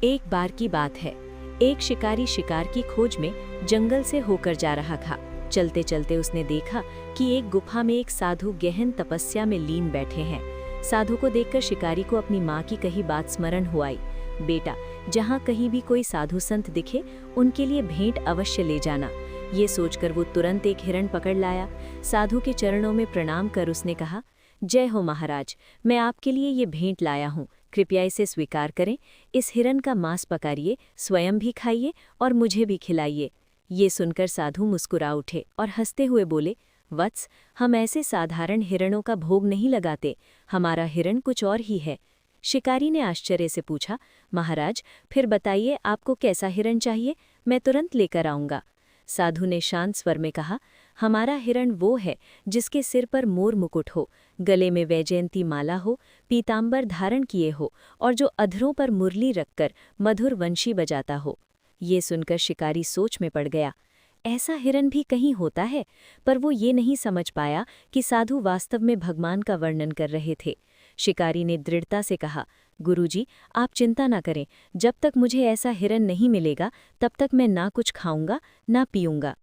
एक बार की बात है। एक शिकारी शिकार की खोज में जंगल से होकर जा रहा था। चलते चलते उसने देखा कि एक गुफा में एक साधु गहन तपस्या में लीन बैठे हैं। साधु को देखकर शिकारी को अपनी माँ की कही बात स्मरण हो आई। बेटा, जहाँ कहीं भी कोई साधु संत दिखे उनके लिए भेंट अवश्य ले जाना। ये सोचकर वो तुरंत एक हिरण पकड़ लाया। साधु के चरणों में प्रणाम कर उसने कहा, जय हो महाराज, मैं आपके लिए ये भेंट लाया हूँ, कृपया इसे स्वीकार करें। इस हिरण का मांस पकाइए, स्वयं भी खाइए और मुझे भी खिलाइए। ये सुनकर साधु मुस्कुरा उठे और हंसते हुए बोले, वत्स, हम ऐसे साधारण हिरणों का भोग नहीं लगाते, हमारा हिरण कुछ और ही है। शिकारी ने आश्चर्य से पूछा, महाराज, फिर बताइए आपको कैसा हिरण चाहिए, मैं तुरंत लेकर आऊँगा। साधु ने शांत स्वर में कहा, हमारा हिरण वो है जिसके सिर पर मोर मुकुट हो, गले में वैजयंती माला हो, पीतांबर धारण किए हो और जो अधरों पर मुरली रखकर मधुर वंशी बजाता हो। ये सुनकर शिकारी सोच में पड़ गया। ऐसा हिरण भी कहीं होता है, पर वो ये नहीं समझ पाया कि साधु वास्तव में भगवान का वर्णन कर रहे थे। शिकारी ने दृढ़ता से कहा, गुरुजी, आप चिंता ना करें, जब तक मुझे ऐसा हिरण नहीं मिलेगा तब तक मैं ना कुछ खाऊंगा ना पीऊंगा।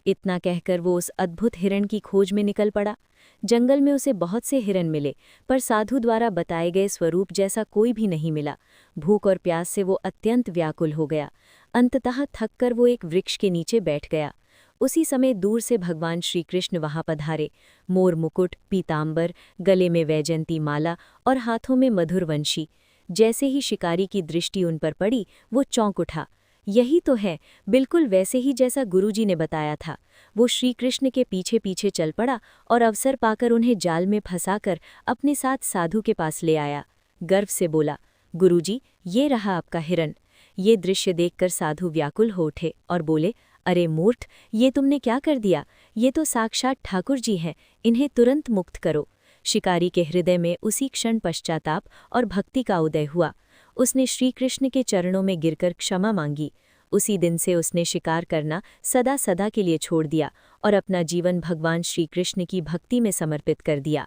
इतना कहकर वो उस अद्भुत हिरण की खोज में निकल पड़ा। जंगल में उसे बहुत से हिरण मिले, पर साधु द्वारा बताए गए स्वरूप जैसा कोई भी नहीं मिला। भूख और प्यास से वो अत्यंत व्याकुल हो गया। अंततः थककर वो एक वृक्ष के नीचे बैठ गया। उसी समय दूर से भगवान श्री कृष्ण वहां पधारे। मोर मुकुट, पीतांबर, गले में वैजयंती माला और हाथों में मधुर वंशी। जैसे ही शिकारी की दृष्टि उन पर पड़ी, वो चौंक उठा। यही तो है, बिल्कुल वैसे ही जैसा गुरुजी ने बताया था। वो श्री कृष्ण के पीछे पीछे चल पड़ा और अवसर पाकर उन्हें जाल में फंसाकर अपने साथ साधु के पास ले आया। गर्व से बोला, गुरुजी, ये रहा आपका हिरण। ये दृश्य देखकर साधु व्याकुल हो उठे और बोले, अरे मूर्ख, ये तुमने क्या कर दिया? ये तो साक्षात ठाकुर जी हैं, इन्हें तुरंत मुक्त करो। शिकारी के हृदय में उसी क्षण पश्चाताप और भक्ति का उदय हुआ। उसने श्री कृष्ण के चरणों में गिरकर क्षमा मांगी। उसी दिन से उसने शिकार करना सदा सदा के लिए छोड़ दिया और अपना जीवन भगवान श्री कृष्ण की भक्ति में समर्पित कर दिया।